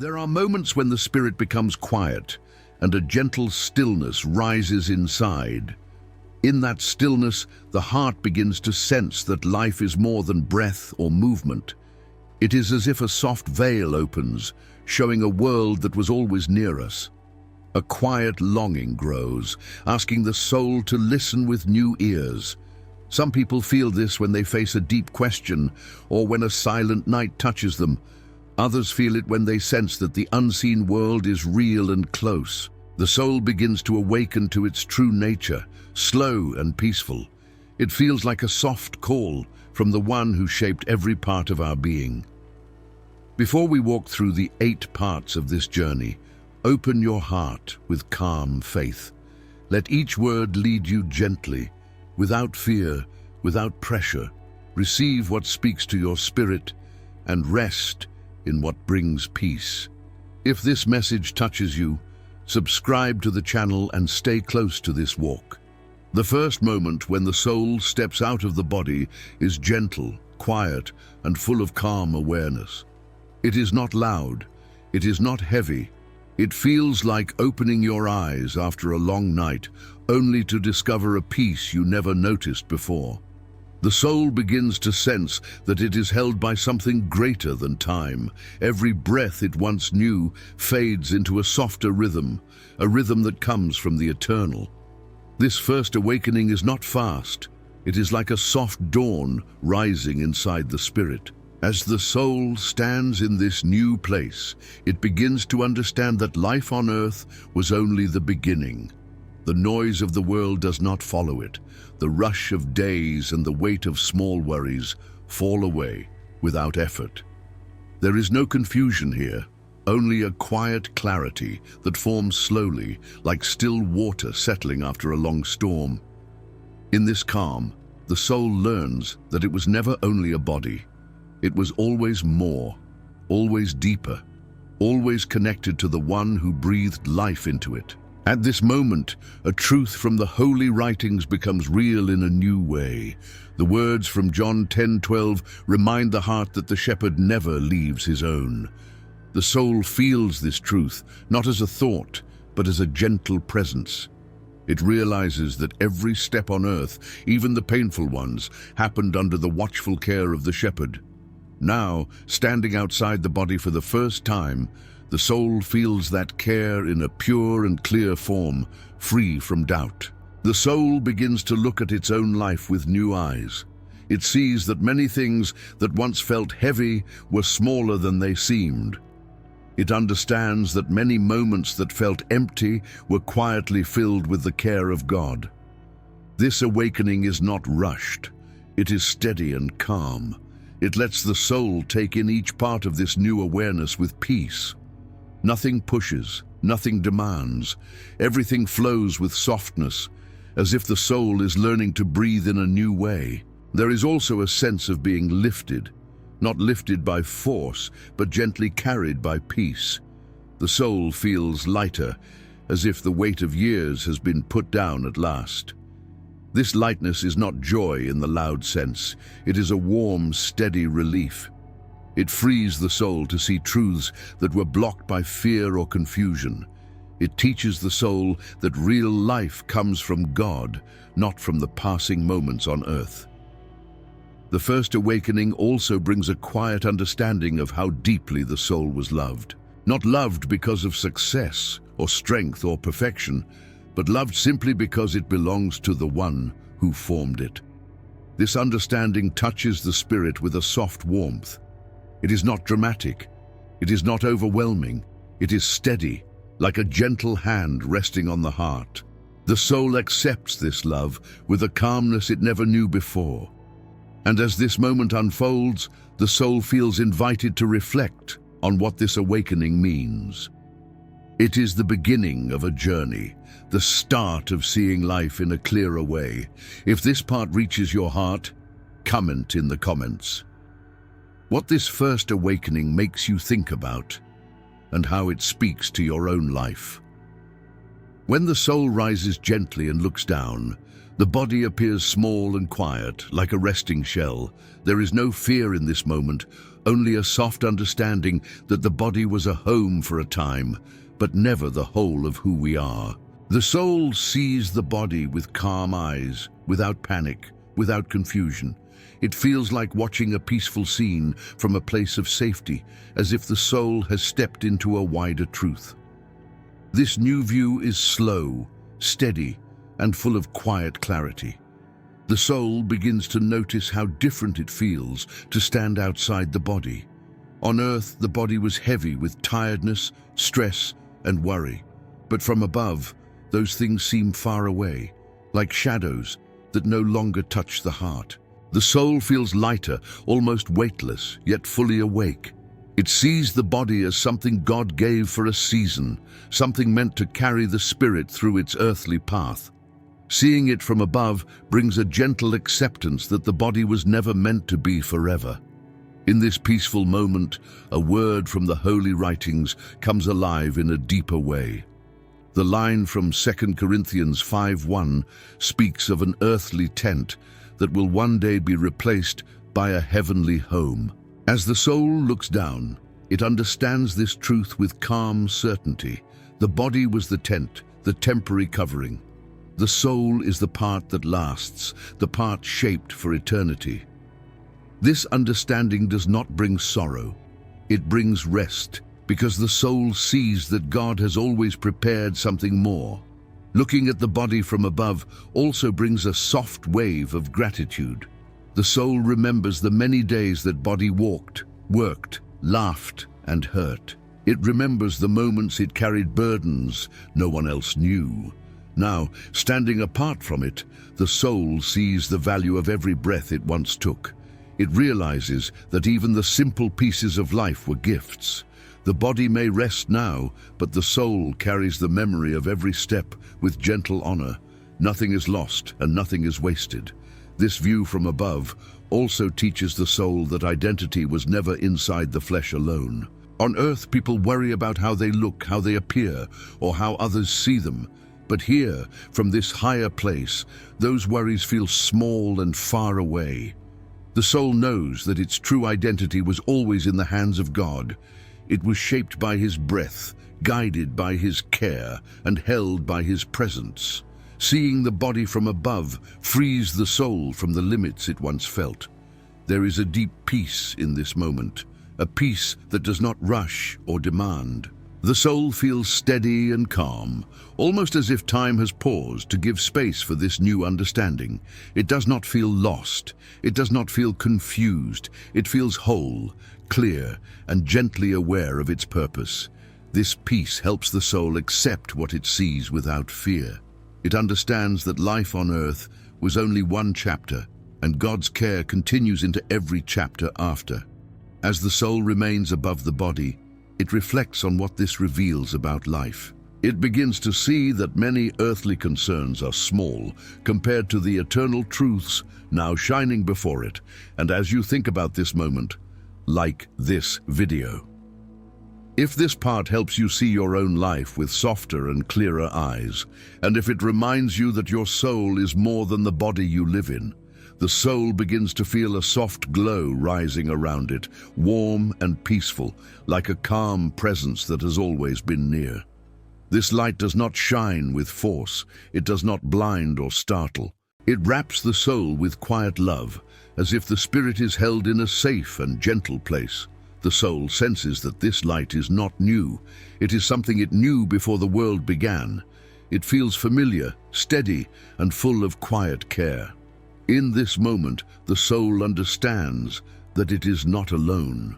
There are moments when the spirit becomes quiet and a gentle stillness rises inside. In that stillness, the heart begins to sense that life is more than breath or movement. It is as if a soft veil opens, showing a world that was always near us. A quiet longing grows, asking the soul to listen with new ears. Some people feel this when they face a deep question or when a silent night touches them. Others feel it when they sense that the unseen world is real and close. The soul begins to awaken to its true nature, slow and peaceful. It feels like a soft call from the one who shaped every part of our being. Before we walk through the 8 parts of this journey, open your heart with calm faith. Let each word lead you gently, without fear, without pressure. Receive what speaks to your spirit and rest in what brings peace. If this message touches you, subscribe to the channel and stay close to this walk. The first moment when the soul steps out of the body is gentle, quiet, and full of calm awareness. It is not loud, it is not heavy. It feels like opening your eyes after a long night, only to discover a peace you never noticed before. The soul begins to sense that it is held by something greater than time. Every breath it once knew fades into a softer rhythm, a rhythm that comes from the eternal. This first awakening is not fast. It is like a soft dawn rising inside the spirit. As the soul stands in this new place, it begins to understand that life on earth was only the beginning. The noise of the world does not follow it. The rush of days and the weight of small worries fall away without effort. There is no confusion here, only a quiet clarity that forms slowly, like still water settling after a long storm. In this calm, the soul learns that it was never only a body. It was always more, always deeper, always connected to the one who breathed life into it. At this moment, a truth from the holy writings becomes real in a new way. The words from John 10:12 remind the heart that the shepherd never leaves his own. The soul feels this truth, not as a thought, but as a gentle presence. It realizes that every step on earth, even the painful ones, happened under the watchful care of the shepherd. Now, standing outside the body for the first time, the soul feels that care in a pure and clear form, free from doubt. The soul begins to look at its own life with new eyes. It sees that many things that once felt heavy were smaller than they seemed. It understands that many moments that felt empty were quietly filled with the care of God. This awakening is not rushed. It is steady and calm. It lets the soul take in each part of this new awareness with peace. Nothing pushes, nothing demands. Everything flows with softness, as if the soul is learning to breathe in a new way. There is also a sense of being lifted, not lifted by force, but gently carried by peace. The soul feels lighter, as if the weight of years has been put down at last. This lightness is not joy in the loud sense. It is a warm, steady relief. It frees the soul to see truths that were blocked by fear or confusion. It teaches the soul that real life comes from God, not from the passing moments on earth. The first awakening also brings a quiet understanding of how deeply the soul was loved. Not loved because of success or strength or perfection, but loved simply because it belongs to the one who formed it. This understanding touches the spirit with a soft warmth. It is not dramatic. It is not overwhelming. It is steady, like a gentle hand resting on the heart. The soul accepts this love with a calmness it never knew before. And as this moment unfolds, the soul feels invited to reflect on what this awakening means. It is the beginning of a journey, the start of seeing life in a clearer way. If this part reaches your heart, comment in the comments what this first awakening makes you think about and how it speaks to your own life. When the soul rises gently and looks down, the body appears small and quiet, like a resting shell. There is no fear in this moment, only a soft understanding that the body was a home for a time, but never the whole of who we are. The soul sees the body with calm eyes, without panic, without confusion. It feels like watching a peaceful scene from a place of safety, as if the soul has stepped into a wider truth. This new view is slow, steady, and full of quiet clarity. The soul begins to notice how different it feels to stand outside the body. On earth, the body was heavy with tiredness, stress, and worry. But from above, those things seem far away, like shadows that no longer touch the heart. The soul feels lighter, almost weightless, yet fully awake. It sees the body as something God gave for a season, something meant to carry the spirit through its earthly path. Seeing it from above brings a gentle acceptance that the body was never meant to be forever. In this peaceful moment, a word from the holy writings comes alive in a deeper way. The line from 2 Corinthians 5:1 speaks of an earthly tent that will one day be replaced by a heavenly home. As the soul looks down, it understands this truth with calm certainty. The body was the tent, the temporary covering. The soul is the part that lasts, the part shaped for eternity. This understanding does not bring sorrow. It brings rest, because the soul sees that God has always prepared something more. Looking at the body from above also brings a soft wave of gratitude. The soul remembers the many days that body walked, worked, laughed, and hurt. It remembers the moments it carried burdens no one else knew. Now, standing apart from it, the soul sees the value of every breath it once took. It realizes that even the simple pieces of life were gifts. The body may rest now, but the soul carries the memory of every step with gentle honor. Nothing is lost and nothing is wasted. This view from above also teaches the soul that identity was never inside the flesh alone. On earth, people worry about how they look, how they appear, or how others see them. But here, from this higher place, those worries feel small and far away. The soul knows that its true identity was always in the hands of God. It was shaped by His breath, guided by His care, and held by His presence. Seeing the body from above frees the soul from the limits it once felt. There is a deep peace in this moment, a peace that does not rush or demand. The soul feels steady and calm, almost as if time has paused to give space for this new understanding. It does not feel lost. It does not feel confused. It feels whole, clear, and gently aware of its purpose. This peace helps the soul accept what it sees without fear. It understands that life on earth was only one chapter, and God's care continues into every chapter after. As the soul remains above the body, it reflects on what this reveals about life. It begins to see that many earthly concerns are small compared to the eternal truths now shining before it. And as you think about this moment, like this video. If this part helps you see your own life with softer and clearer eyes, and if it reminds you that your soul is more than the body you live in, the soul begins to feel a soft glow rising around it, warm and peaceful, like a calm presence that has always been near. This light does not shine with force. It does not blind or startle. It wraps the soul with quiet love, as if the spirit is held in a safe and gentle place. The soul senses that this light is not new. It is something it knew before the world began. It feels familiar, steady, and full of quiet care. In this moment, the soul understands that it is not alone.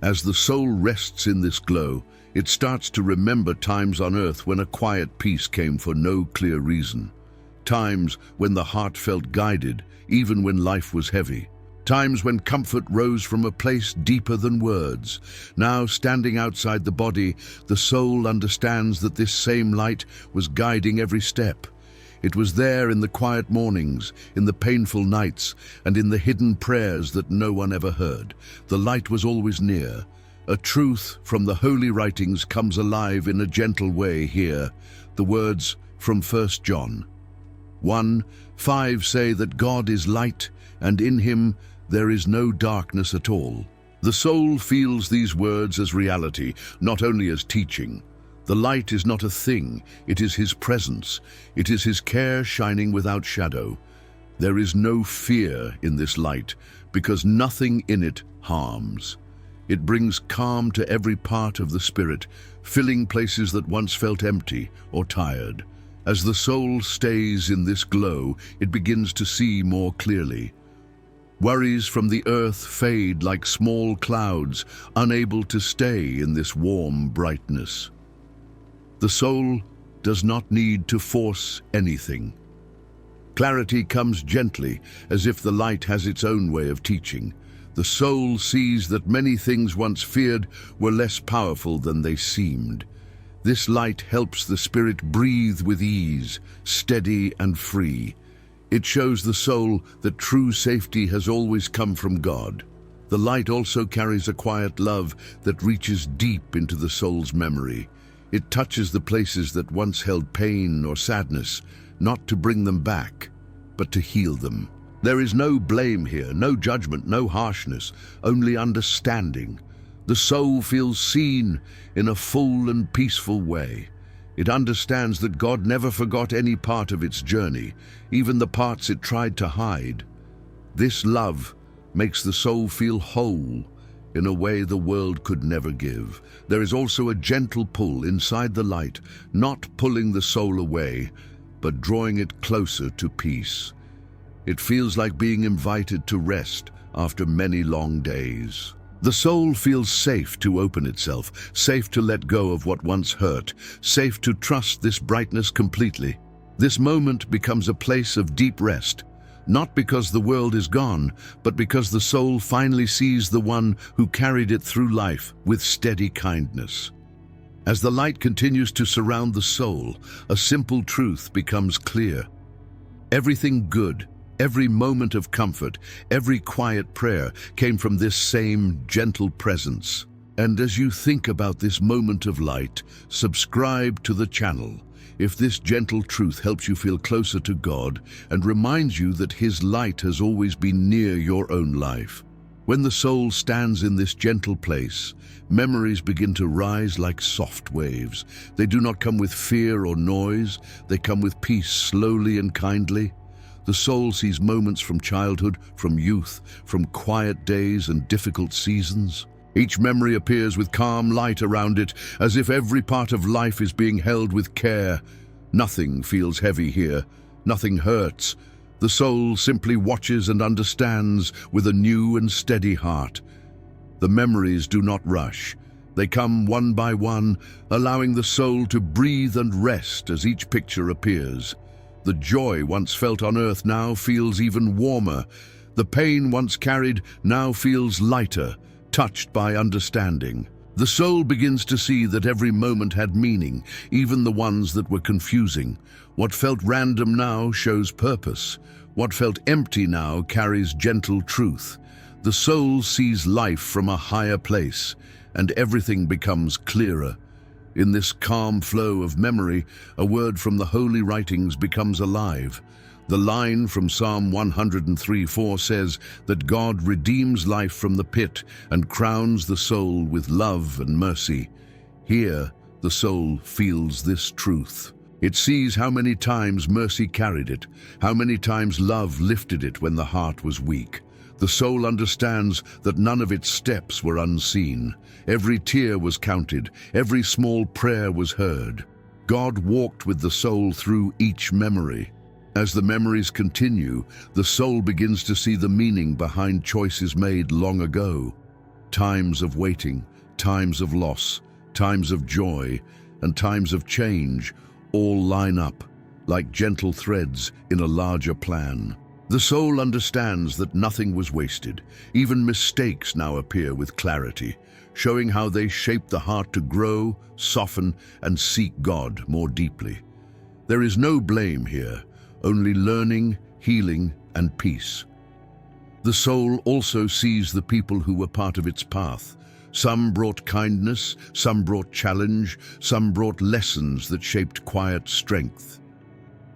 As the soul rests in this glow, it starts to remember times on earth when a quiet peace came for no clear reason. Times when the heart felt guided, even when life was heavy. Times when comfort rose from a place deeper than words. Now, standing outside the body, the soul understands that this same light was guiding every step. It was there in the quiet mornings, in the painful nights, and in the hidden prayers that no one ever heard. The light was always near. A truth from the holy writings comes alive in a gentle way here. The words from 1 John 1:5 say that God is light, and in Him there is no darkness at all. The soul feels these words as reality, not only as teaching. The light is not a thing, it is his presence. It is his care shining without shadow. There is no fear in this light, because nothing in it harms. It brings calm to every part of the spirit, filling places that once felt empty or tired. As the soul stays in this glow, it begins to see more clearly. Worries from the earth fade like small clouds, unable to stay in this warm brightness. The soul does not need to force anything. Clarity comes gently, as if the light has its own way of teaching. The soul sees that many things once feared were less powerful than they seemed. This light helps the spirit breathe with ease, steady and free. It shows the soul that true safety has always come from God. The light also carries a quiet love that reaches deep into the soul's memory. It touches the places that once held pain or sadness, not to bring them back, but to heal them. There is no blame here, no judgment, no harshness, only understanding. The soul feels seen in a full and peaceful way. It understands that God never forgot any part of its journey, even the parts it tried to hide. This love makes the soul feel whole in a way the world could never give. There is also a gentle pull inside the light, not pulling the soul away, but drawing it closer to peace. It feels like being invited to rest after many long days. The soul feels safe to open itself, safe to let go of what once hurt, safe to trust this brightness completely. This moment becomes a place of deep rest, not because the world is gone, but because the soul finally sees the one who carried it through life with steady kindness. As the light continues to surround the soul, a simple truth becomes clear. Everything good, every moment of comfort, every quiet prayer came from this same gentle presence. And as you think about this moment of light, subscribe to the channel. If this gentle truth helps you feel closer to God and reminds you that His light has always been near your own life. When the soul stands in this gentle place, memories begin to rise like soft waves. They do not come with fear or noise, they come with peace slowly and kindly. The soul sees moments from childhood, from youth, from quiet days and difficult seasons. Each memory appears with calm light around it, as if every part of life is being held with care. Nothing feels heavy here, nothing hurts. The soul simply watches and understands with a new and steady heart. The memories do not rush. They come one by one, allowing the soul to breathe and rest as each picture appears. The joy once felt on earth now feels even warmer. The pain once carried now feels lighter, touched by understanding. The soul begins to see that every moment had meaning, even the ones that were confusing. What felt random now shows purpose. What felt empty now carries gentle truth. The soul sees life from a higher place, and everything becomes clearer. In this calm flow of memory, a word from the holy writings becomes alive. The line from Psalm 103:4 says that God redeems life from the pit and crowns the soul with love and mercy. Here, the soul feels this truth. It sees how many times mercy carried it, how many times love lifted it when the heart was weak. The soul understands that none of its steps were unseen. Every tear was counted, every small prayer was heard. God walked with the soul through each memory. As the memories continue, the soul begins to see the meaning behind choices made long ago. Times of waiting, times of loss, times of joy, and times of change all line up like gentle threads in a larger plan. The soul understands that nothing was wasted. Even mistakes now appear with clarity, showing how they shape the heart to grow, soften, and seek God more deeply. There is no blame here, only learning, healing, and peace. The soul also sees the people who were part of its path. Some brought kindness, some brought challenge, some brought lessons that shaped quiet strength.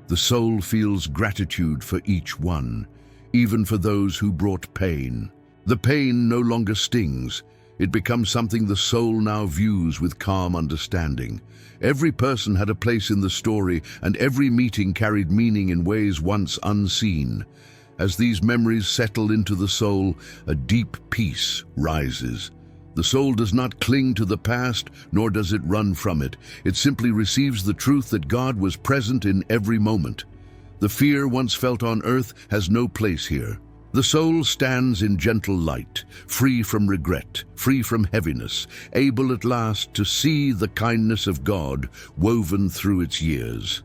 The soul feels gratitude for each one, even for those who brought pain. The pain no longer stings. It becomes something the soul now views with calm understanding. Every person had a place in the story, and every meeting carried meaning in ways once unseen. As these memories settle into the soul, a deep peace rises. The soul does not cling to the past, nor does it run from it. It simply receives the truth that God was present in every moment. The fear once felt on earth has no place here. The soul stands in gentle light, free from regret, free from heaviness, able at last to see the kindness of God woven through its years.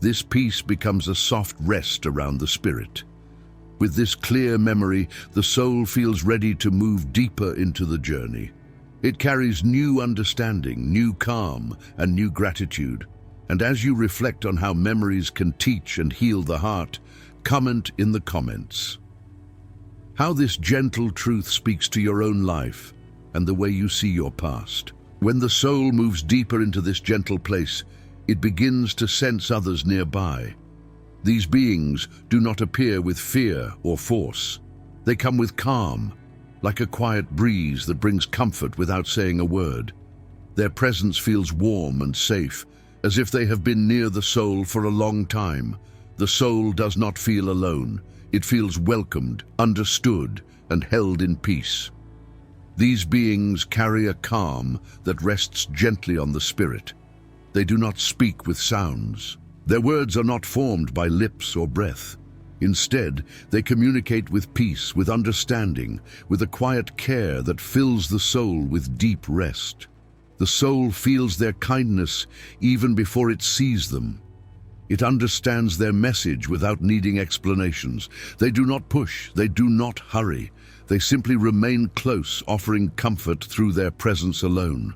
This peace becomes a soft rest around the spirit. With this clear memory, the soul feels ready to move deeper into the journey. It carries new understanding, new calm, and new gratitude. And as you reflect on how memories can teach and heal the heart, comment in the comments how this gentle truth speaks to your own life and the way you see your past. When the soul moves deeper into this gentle place, it begins to sense others nearby. These beings do not appear with fear or force. They come with calm, like a quiet breeze that brings comfort without saying a word. Their presence feels warm and safe, as if they have been near the soul for a long time. The soul does not feel alone. It feels welcomed, understood, and held in peace. These beings carry a calm that rests gently on the spirit. They do not speak with sounds. Their words are not formed by lips or breath. Instead, they communicate with peace, with understanding, with a quiet care that fills the soul with deep rest. The soul feels their kindness even before it sees them. It understands their message without needing explanations. They do not push, they do not hurry. They simply remain close, offering comfort through their presence alone.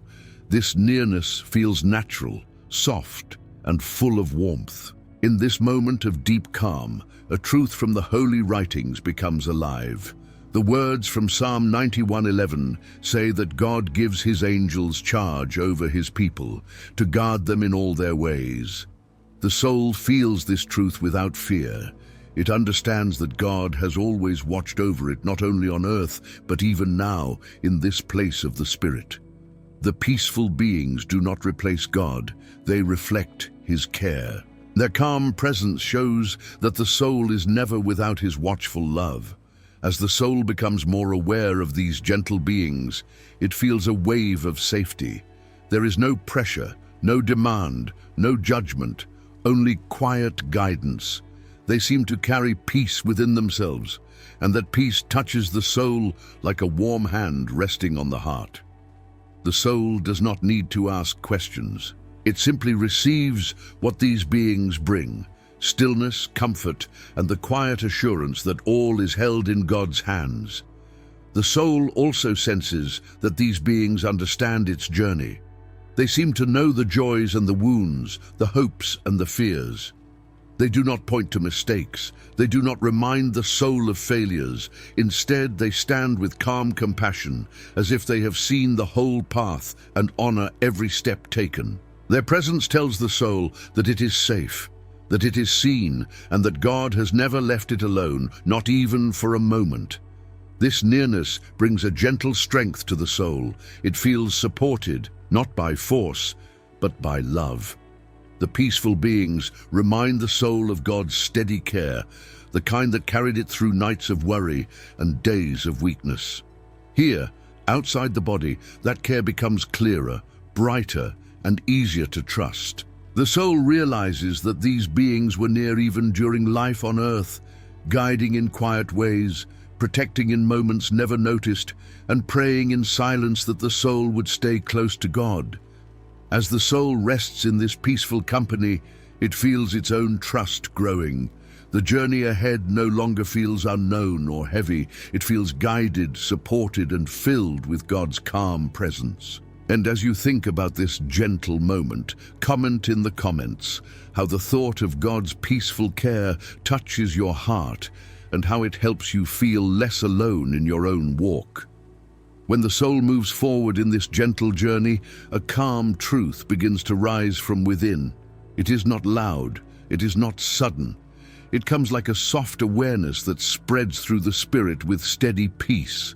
This nearness feels natural, soft, and full of warmth. In this moment of deep calm, a truth from the holy writings becomes alive. The words from Psalm 91:11 say that God gives his angels charge over his people, to guard them in all their ways. The soul feels this truth without fear. It understands that God has always watched over it, not only on earth, but even now, in this place of the Spirit. The peaceful beings do not replace God, they reflect his care. Their calm presence shows that the soul is never without his watchful love. As the soul becomes more aware of these gentle beings, it feels a wave of safety. There is no pressure, no demand, no judgment, only quiet guidance. They seem to carry peace within themselves, and that peace touches the soul like a warm hand resting on the heart. The soul does not need to ask questions. It simply receives what these beings bring: stillness, comfort, and the quiet assurance that all is held in God's hands. The soul also senses that these beings understand its journey. They seem to know the joys and the wounds, the hopes and the fears. They do not point to mistakes. They do not remind the soul of failures. Instead, they stand with calm compassion, as if they have seen the whole path and honor every step taken. Their presence tells the soul that it is safe, that it is seen, and that God has never left it alone, not even for a moment. This nearness brings a gentle strength to the soul. It feels supported, not by force, but by love. The peaceful beings remind the soul of God's steady care, the kind that carried it through nights of worry and days of weakness. Here, outside the body, that care becomes clearer, brighter, and easier to trust. The soul realizes that these beings were near even during life on earth, guiding in quiet ways, protecting in moments never noticed, and praying in silence that the soul would stay close to God. As the soul rests in this peaceful company, it feels its own trust growing. The journey ahead no longer feels unknown or heavy. It feels guided, supported, and filled with God's calm presence. And as you think about this gentle moment, comment in the comments how the thought of God's peaceful care touches your heart and how it helps you feel less alone in your own walk. When the soul moves forward in this gentle journey, a calm truth begins to rise from within. It is not loud, it is not sudden. It comes like a soft awareness that spreads through the spirit with steady peace.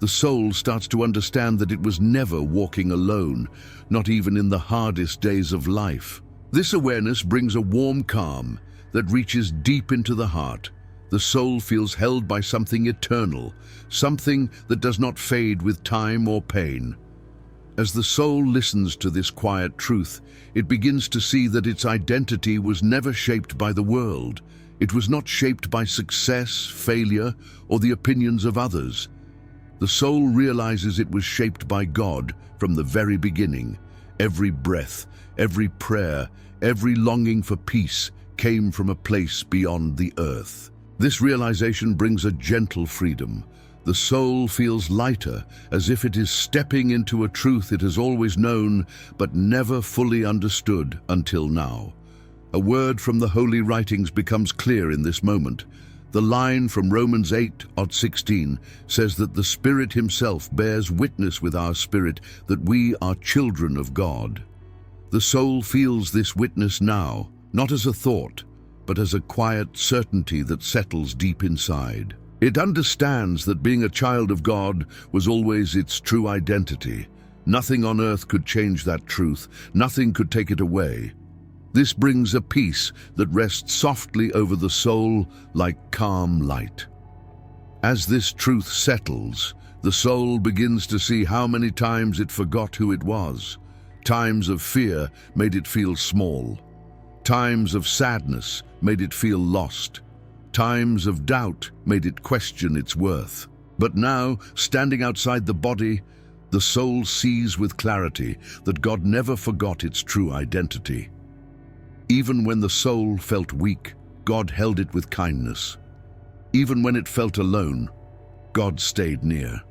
The soul starts to understand that it was never walking alone, not even in the hardest days of life. This awareness brings a warm calm that reaches deep into the heart. The soul feels held by something eternal, something that does not fade with time or pain. As the soul listens to this quiet truth, it begins to see that its identity was never shaped by the world. It was not shaped by success, failure, or the opinions of others. The soul realizes it was shaped by God from the very beginning. Every breath, every prayer, every longing for peace came from a place beyond the earth. This realization brings a gentle freedom. The soul feels lighter, as if it is stepping into a truth it has always known but never fully understood until now. A word from the holy writings becomes clear in this moment. The line from Romans 8:16 says that the Spirit himself bears witness with our spirit that we are children of God. The soul feels this witness now, not as a thought, but as a quiet certainty that settles deep inside. It understands that being a child of God was always its true identity. Nothing on earth could change that truth. Nothing could take it away. This brings a peace that rests softly over the soul like calm light. As this truth settles, the soul begins to see how many times it forgot who it was. Times of fear made it feel small. Times of sadness made it feel lost. Times of doubt made it question its worth. But now, standing outside the body, the soul sees with clarity that God never forgot its true identity. Even when the soul felt weak, God held it with kindness. Even when it felt alone, God stayed near.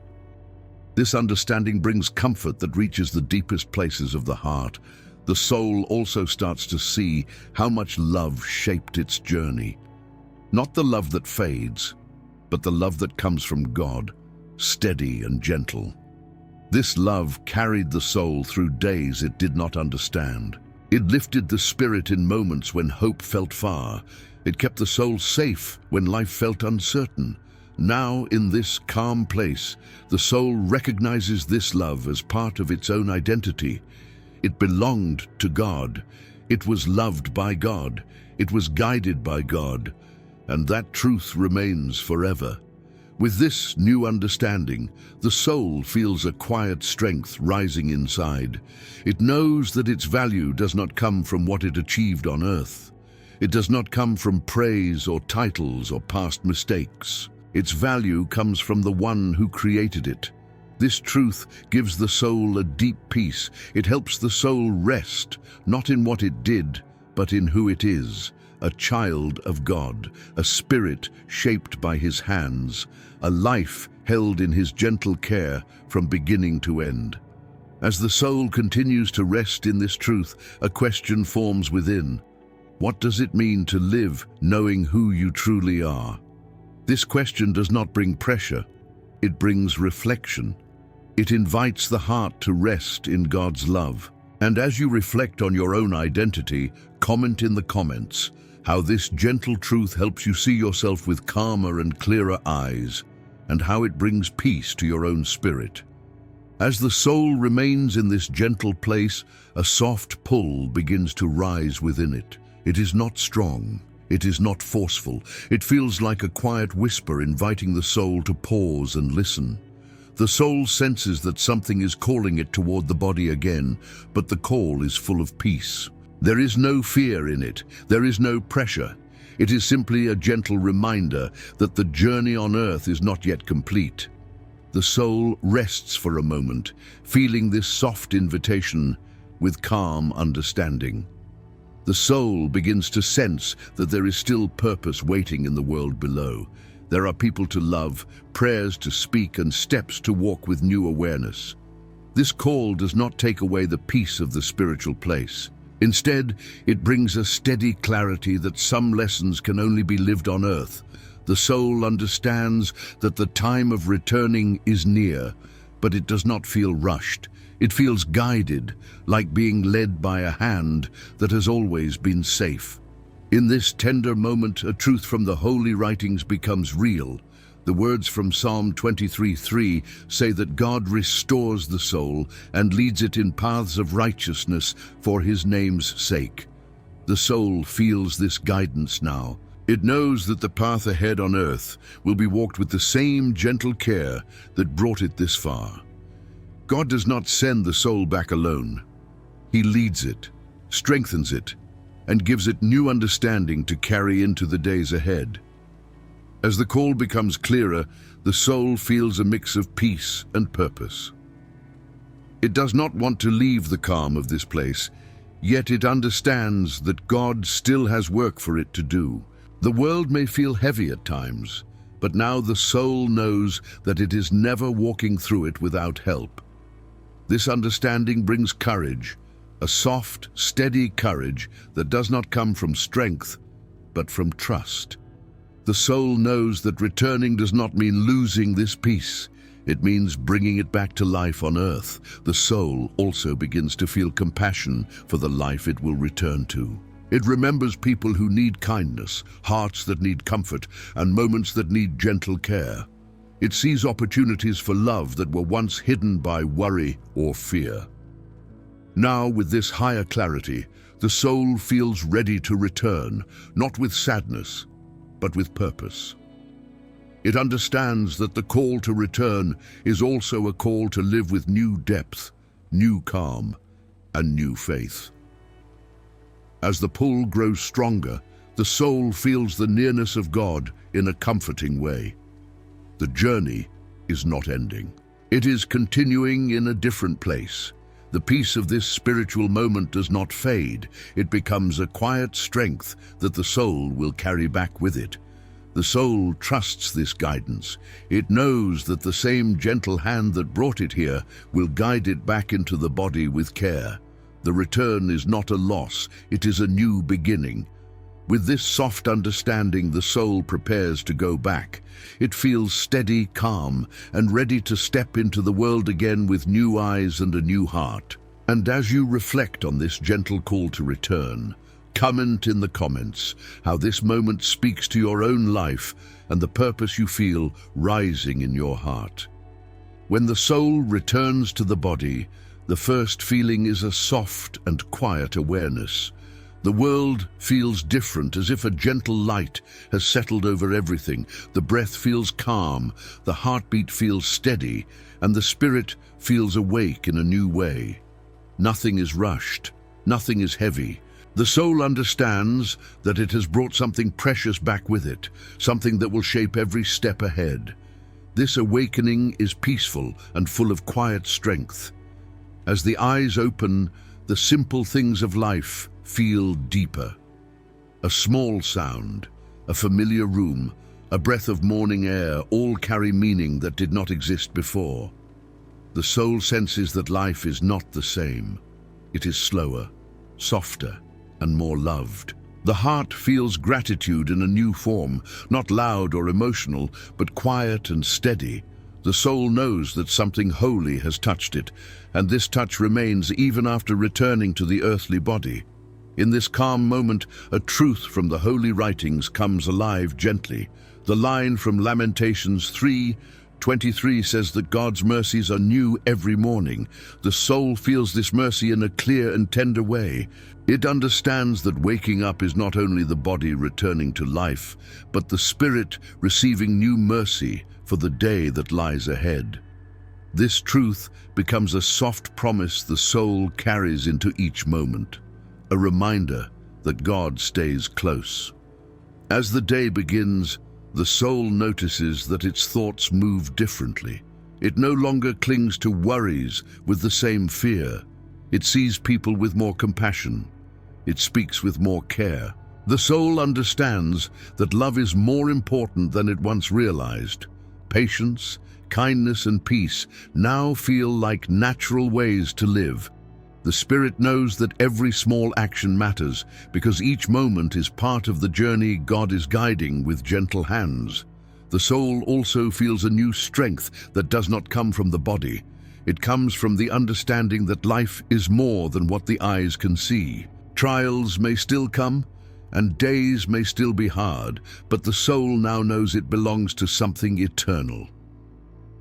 This understanding brings comfort that reaches the deepest places of the heart. The soul also starts to see how much love shaped its journey. Not the love that fades, but the love that comes from God, steady and gentle. This love carried the soul through days it did not understand. It lifted the spirit in moments when hope felt far. It kept the soul safe when life felt uncertain. Now, in this calm place, the soul recognizes this love as part of its own identity. It belonged to God. It was loved by God. It was guided by God. And that truth remains forever. With this new understanding, the soul feels a quiet strength rising inside. It knows that its value does not come from what it achieved on earth. It does not come from praise or titles or past mistakes. Its value comes from the one who created it. This truth gives the soul a deep peace. It helps the soul rest, not in what it did, but in who it is. A child of God, a spirit shaped by his hands, a life held in his gentle care from beginning to end. As the soul continues to rest in this truth, a question forms within. What does it mean to live knowing who you truly are? This question does not bring pressure. It brings reflection. It invites the heart to rest in God's love. And as you reflect on your own identity, comment in the comments how this gentle truth helps you see yourself with calmer and clearer eyes, and how it brings peace to your own spirit. As the soul remains in this gentle place, a soft pull begins to rise within it. It is not strong. It is not forceful. It feels like a quiet whisper inviting the soul to pause and listen. The soul senses that something is calling it toward the body again, but the call is full of peace. There is no fear in it. There is no pressure. It is simply a gentle reminder that the journey on earth is not yet complete. The soul rests for a moment, feeling this soft invitation with calm understanding. The soul begins to sense that there is still purpose waiting in the world below. There are people to love, prayers to speak, and steps to walk with new awareness. This call does not take away the peace of the spiritual place. Instead, it brings a steady clarity that some lessons can only be lived on earth. The soul understands that the time of returning is near, but it does not feel rushed. It feels guided, like being led by a hand that has always been safe. In this tender moment, a truth from the holy writings becomes real. The words from Psalm 23:3 say that God restores the soul and leads it in paths of righteousness for his name's sake. The soul feels this guidance now. It knows that the path ahead on earth will be walked with the same gentle care that brought it this far. God does not send the soul back alone. He leads it, strengthens it, and gives it new understanding to carry into the days ahead. As the call becomes clearer, the soul feels a mix of peace and purpose. It does not want to leave the calm of this place, yet it understands that God still has work for it to do. The world may feel heavy at times, but now the soul knows that it is never walking through it without help. This understanding brings courage, a soft, steady courage that does not come from strength, but from trust. The soul knows that returning does not mean losing this peace. It means bringing it back to life on earth. The soul also begins to feel compassion for the life it will return to. It remembers people who need kindness, hearts that need comfort, and moments that need gentle care. It sees opportunities for love that were once hidden by worry or fear. Now, with this higher clarity, the soul feels ready to return, not with sadness, but with purpose. It understands that the call to return is also a call to live with new depth, new calm, and new faith. As the pull grows stronger, the soul feels the nearness of God in a comforting way. The journey is not ending. It is continuing in a different place. The peace of this spiritual moment does not fade. It becomes a quiet strength that the soul will carry back with it. The soul trusts this guidance. It knows that the same gentle hand that brought it here will guide it back into the body with care. The return is not a loss, it is a new beginning. With this soft understanding, the soul prepares to go back. It feels steady, calm, and ready to step into the world again with new eyes and a new heart. And as you reflect on this gentle call to return, comment in the comments how this moment speaks to your own life and the purpose you feel rising in your heart. When the soul returns to the body, the first feeling is a soft and quiet awareness. The world feels different, as if a gentle light has settled over everything. The breath feels calm, the heartbeat feels steady, and the spirit feels awake in a new way. Nothing is rushed, nothing is heavy. The soul understands that it has brought something precious back with it, something that will shape every step ahead. This awakening is peaceful and full of quiet strength. As the eyes open, the simple things of life feel deeper. A small sound, a familiar room, a breath of morning air, all carry meaning that did not exist before. The soul senses that life is not the same. It is slower, softer, and more loved. The heart feels gratitude in a new form, not loud or emotional, but quiet and steady. The soul knows that something holy has touched it, and this touch remains even after returning to the earthly body. In this calm moment, a truth from the holy writings comes alive gently. The line from Lamentations 3:23 says that God's mercies are new every morning. The soul feels this mercy in a clear and tender way. It understands that waking up is not only the body returning to life, but the spirit receiving new mercy for the day that lies ahead. This truth becomes a soft promise the soul carries into each moment, a reminder that God stays close. As the day begins, the soul notices that its thoughts move differently. It no longer clings to worries with the same fear. It sees people with more compassion. It speaks with more care. The soul understands that love is more important than it once realized. Patience, kindness, and peace now feel like natural ways to live. The spirit knows that every small action matters because each moment is part of the journey God is guiding with gentle hands. The soul also feels a new strength that does not come from the body. It comes from the understanding that life is more than what the eyes can see. Trials may still come, and days may still be hard, but the soul now knows it belongs to something eternal.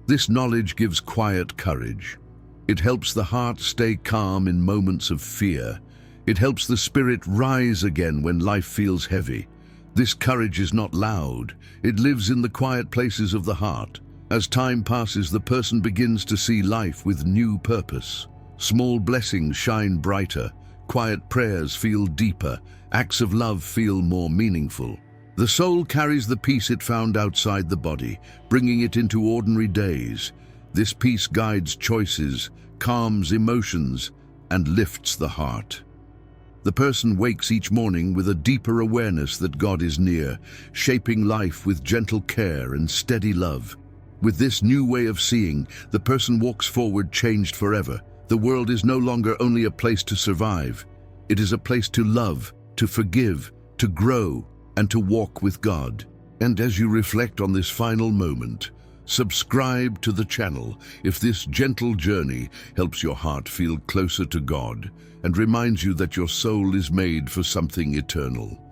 This knowledge gives quiet courage. It helps the heart stay calm in moments of fear. It helps the spirit rise again when life feels heavy. This courage is not loud. It lives in the quiet places of the heart. As time passes, the person begins to see life with new purpose. Small blessings shine brighter. Quiet prayers feel deeper. Acts of love feel more meaningful. The soul carries the peace it found outside the body, bringing it into ordinary days. This peace guides choices, calms emotions, and lifts the heart. The person wakes each morning with a deeper awareness that God is near, shaping life with gentle care and steady love. With this new way of seeing, the person walks forward changed forever. The world is no longer only a place to survive. It is a place to love, to forgive, to grow, and to walk with God. And as you reflect on this final moment, subscribe to the channel if this gentle journey helps your heart feel closer to God and reminds you that your soul is made for something eternal.